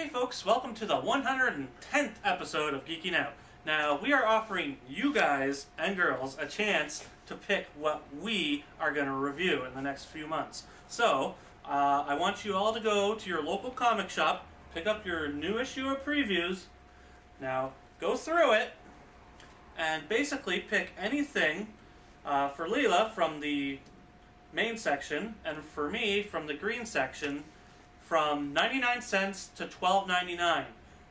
Hey folks, welcome to the 110th episode of Geeking Out. Now, we are offering you guys and girls a chance to pick what we are going to review in the next few months. So, I want you all to go to your local comic shop, pick up your new issue of previews. Now, go through it, and basically pick anything for Leila from the main section, and for me from the green section, from 99 cents to $12.99,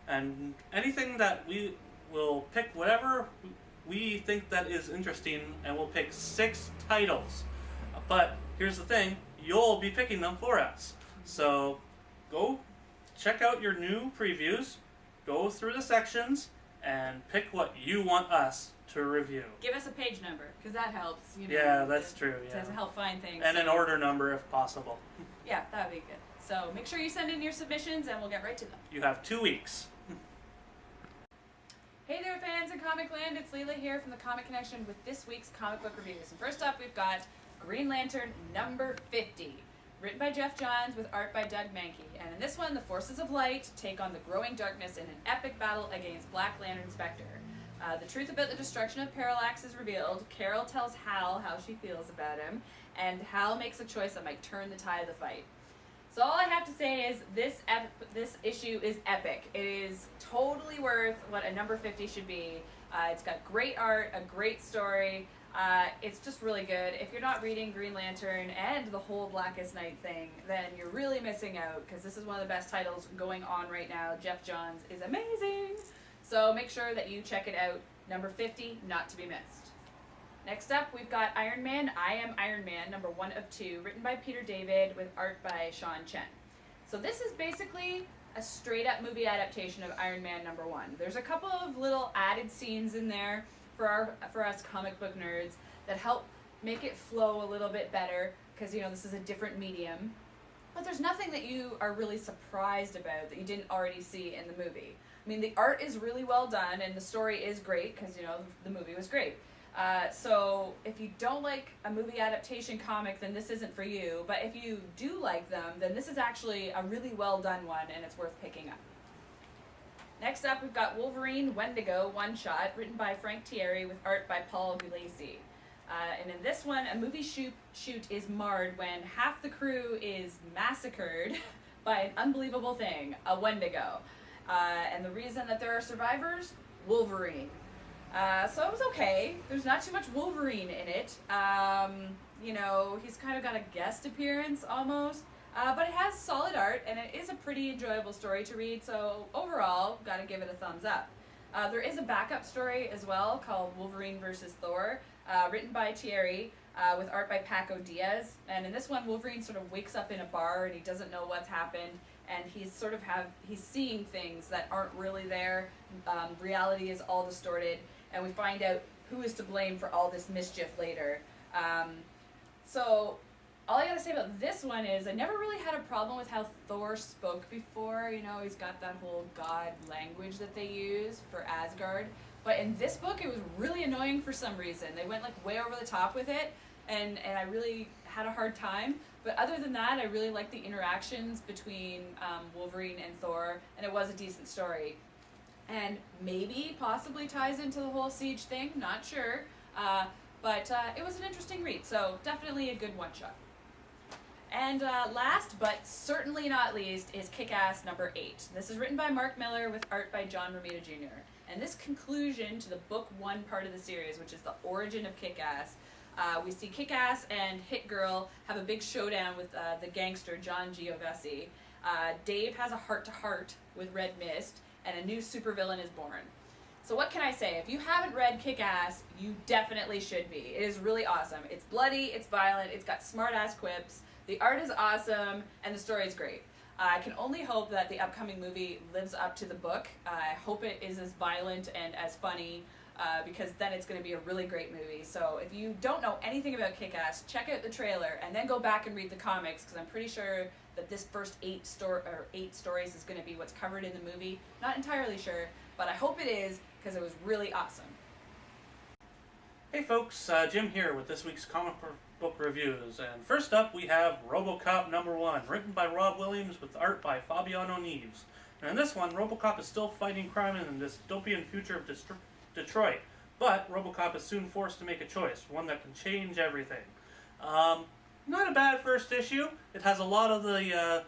and anything that we will pick, whatever we think that is interesting, and we'll pick 6 titles. But here's the thing, you'll be picking them for us. So go check out your new previews, go through the sections, and pick what you want us to review. Give us a page number, because that helps. Yeah, that's true. Yeah. To help find things. And an order number if possible. Yeah, that would be good. So make sure you send in your submissions and we'll get right to them. You have 2 weeks. Hey there, fans in Comic Land. It's Leila here from the Comic Connection with this week's comic book reviews. And first up, we've got Green Lantern number 50, written by Jeff Johns with art by Doug Mankey. And in this one, the forces of light take on the growing darkness in an epic battle against Black Lantern Spectre. The truth about the destruction of Parallax is revealed. Carol tells Hal how she feels about him, and Hal makes a choice that might turn the tide of the fight. So all I have to say is this issue is epic. It is totally worth what a number 50 should be. It's got great art, a great story. It's just really good. If you're not reading Green Lantern and the whole Blackest Night thing, then you're really missing out, because this is one of the best titles going on right now. Jeff Johns is amazing. So make sure that you check it out. Number 50, not to be missed. Next up, we've got Iron Man, I Am Iron Man, number 1 of 2, written by Peter David with art by Sean Chen. So this is basically a straight-up movie adaptation of Iron Man number 1. There's a couple of little added scenes in there for us comic book nerds that help make it flow a little bit better, because, this is a different medium. But there's nothing that you are really surprised about that you didn't already see in the movie. I mean, the art is really well done, and the story is great, because, the movie was great. So if you don't like a movie adaptation comic, then this isn't for you. But if you do like them, then this is actually a really well done one, and it's worth picking up. Next up, we've got Wolverine Wendigo one-shot, written by Frank Thierry with art by Paul Gulacy. And in this one, a movie shoot is marred when half the crew is massacred by an unbelievable thing, a Wendigo. And the reason that there are survivors? Wolverine. So it was okay. There's not too much Wolverine in it. He's kind of got a guest appearance almost. But it has solid art, and it is a pretty enjoyable story to read, so overall, gotta give it a thumbs up. There is a backup story as well called Wolverine vs. Thor, written by Thierry, with art by Paco Diaz. And in this one, Wolverine sort of wakes up in a bar and he doesn't know what's happened, and he's seeing things that aren't really there. Reality is all distorted, and we find out who is to blame for all this mischief later. So all I gotta say about this one is I never really had a problem with how Thor spoke before. He's got that whole god language that they use for Asgard. But in this book, it was really annoying for some reason. They went way over the top with it, and I really had a hard time. But other than that, I really liked the interactions between Wolverine and Thor, and it was a decent story. And maybe, possibly ties into the whole Siege thing, not sure. But it was an interesting read, so definitely a good one-shot. And last, but certainly not least, is Kick-Ass number 8. This is written by Mark Miller with art by John Romita Jr. And this conclusion to the book 1 part of the series, which is the origin of Kick-Ass, we see Kick-Ass and Hit Girl have a big showdown with the gangster John Giovesi. Dave has a heart-to-heart with Red Mist, and a new supervillain is born. So what can I say? If you haven't read Kick-Ass, you definitely should be. It is really awesome. It's bloody, it's violent, it's got smart-ass quips, the art is awesome, and the story is great. I can only hope that the upcoming movie lives up to the book. I hope it is as violent and as funny, because then it's going to be a really great movie. So if you don't know anything about Kick-Ass, check out the trailer and then go back and read the comics, because I'm pretty sure that this first 8 stories is going to be what's covered in the movie. Not entirely sure, but I hope it is, because it was really awesome. Hey folks, Jim here with this week's comic book reviews. And first up we have Robocop number 1, written by Rob Williams with art by Fabiano Neves. And in this one, Robocop is still fighting crime in the dystopian future of Detroit. But Robocop is soon forced to make a choice, one that can change everything. Not a bad first issue. It has a lot of the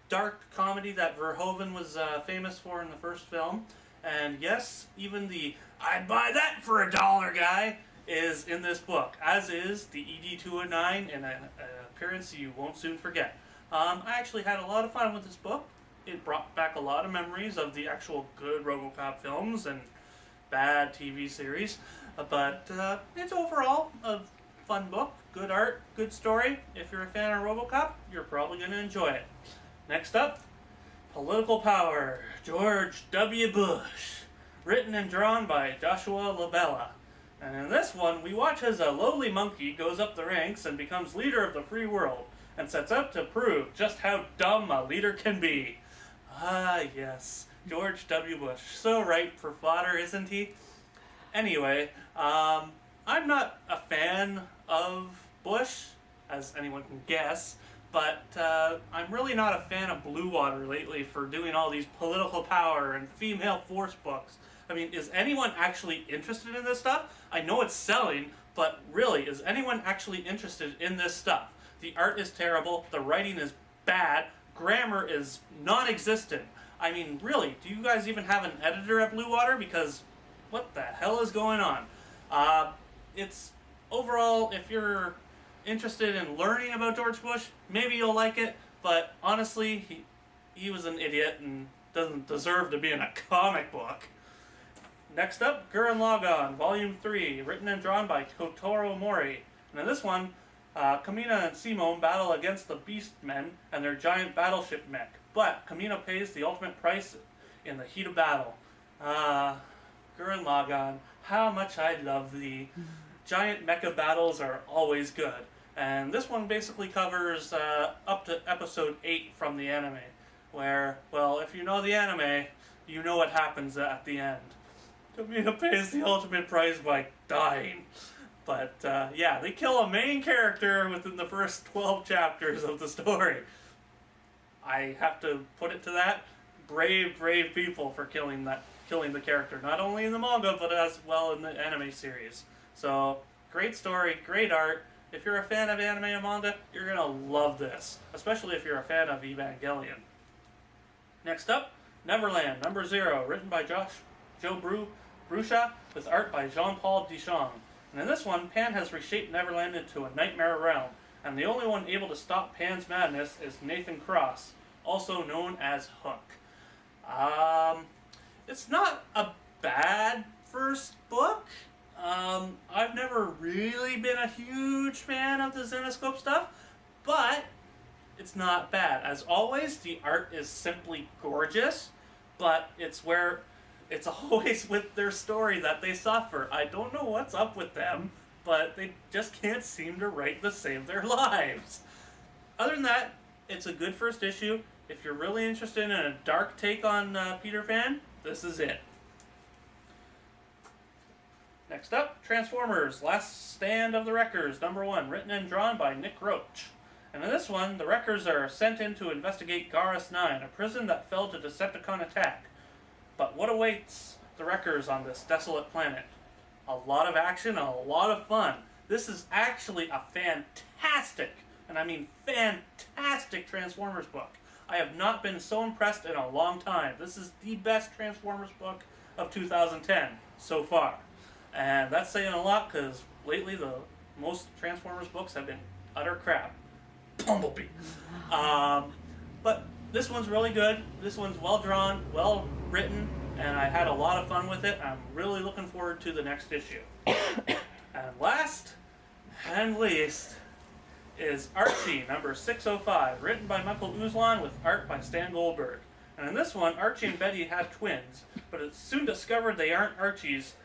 dark comedy that Verhoeven was famous for in the first film. And yes, even the "I'd buy that for $1" guy is in this book, as is the ED-209 in an appearance you won't soon forget. I actually had a lot of fun with this book. It brought back a lot of memories of the actual good Robocop films and bad TV series. But it's overall a fun book. Good art, good story. If you're a fan of Robocop, you're probably going to enjoy it. Next up, Political Power, George W. Bush. Written and drawn by Joshua Labella. And in this one, we watch as a lowly monkey goes up the ranks and becomes leader of the free world, and sets out to prove just how dumb a leader can be. Ah, yes. George W. Bush. So ripe for fodder, isn't he? Anyway, I'm not a fan of Bush, as anyone can guess, but I'm really not a fan of Blue Water lately for doing all these political power and female force books. I mean, is anyone actually interested in this stuff? I know it's selling, but really, is anyone actually interested in this stuff? The art is terrible, the writing is bad, grammar is non-existent. I mean, really, do you guys even have an editor at Blue Water? Because what the hell is going on? It's overall, if you're interested in learning about George Bush, maybe you'll like it, but honestly, he was an idiot and doesn't deserve to be in a comic book. Next up, Gurren Lagann, Volume 3, written and drawn by Kotaro Mori. And in this one, Kamina and Simone battle against the Beastmen and their giant battleship mech. But Kamina pays the ultimate price in the heat of battle. Gurren Lagann, how much I love thee. Giant mecha battles are always good. And this one basically covers up to episode 8 from the anime. Where, well, if you know the anime, you know what happens at the end. Kamina pays the ultimate price by dying. But, yeah, they kill a main character within the first 12 chapters of the story. I have to put it to that. Brave, brave people for killing the character. Not only in the manga, but as well in the anime series. So, great story, great art. If you're a fan of anime and manga, you're going to love this. Especially if you're a fan of Evangelion. Next up, Neverland, number 0, written by Joe Brusha, with art by Jean-Paul Duchamp. And in this one, Pan has reshaped Neverland into a nightmare realm, and the only one able to stop Pan's madness is Nathan Cross, also known as Hook. It's not a bad first book. I've never really been a huge fan of the Zenescope stuff, but it's not bad. As always, the art is simply gorgeous, but it's always with their story that they suffer. I don't know what's up with them, but they just can't seem to write to save their lives. Other than that, it's a good first issue. If you're really interested in a dark take on Peter Pan, this is it. Next up, Transformers, Last Stand of the Wreckers, number 1, written and drawn by Nick Roach. And in this one, the Wreckers are sent in to investigate Garrus 9, a prison that fell to Decepticon attack. But what awaits the Wreckers on this desolate planet? A lot of action and a lot of fun. This is actually a fantastic, and I mean fantastic, Transformers book. I have not been so impressed in a long time. This is the best Transformers book of 2010 so far. And that's saying a lot because lately the most Transformers books have been utter crap. Bumblebee. But this one's really good. This one's well drawn, well written, and I had a lot of fun with it. I'm really looking forward to the next issue. And last and least is Archie, number 605, written by Michael Uzlan with art by Stan Goldberg. And in this one, Archie and Betty have twins, but it's soon discovered they aren't Archie's.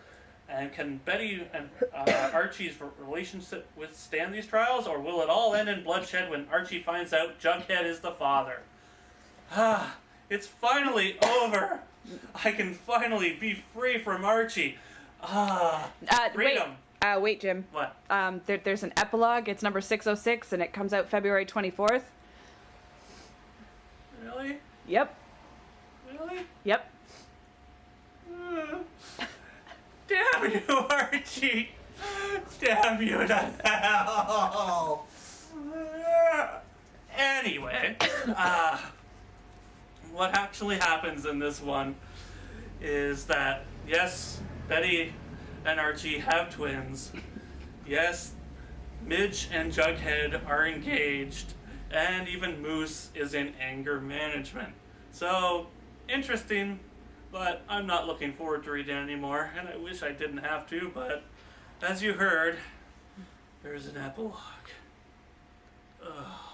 And can Betty and Archie's relationship withstand these trials, or will it all end in bloodshed when Archie finds out Jughead is the father? It's finally over. I can finally be free from Archie. Freedom. Wait, Jim. What? There's an epilogue. It's number 606, and it comes out February 24th. Really? Yep. Really? Yep. Damn you, Archie! Damn you to hell! Anyway, what actually happens in this one is that, yes, Betty and Archie have twins. Yes, Midge and Jughead are engaged. And even Moose is in anger management. So, interesting, but I'm not looking forward to reading it anymore, and I wish I didn't have to, but as you heard, there's an epilogue. Ugh.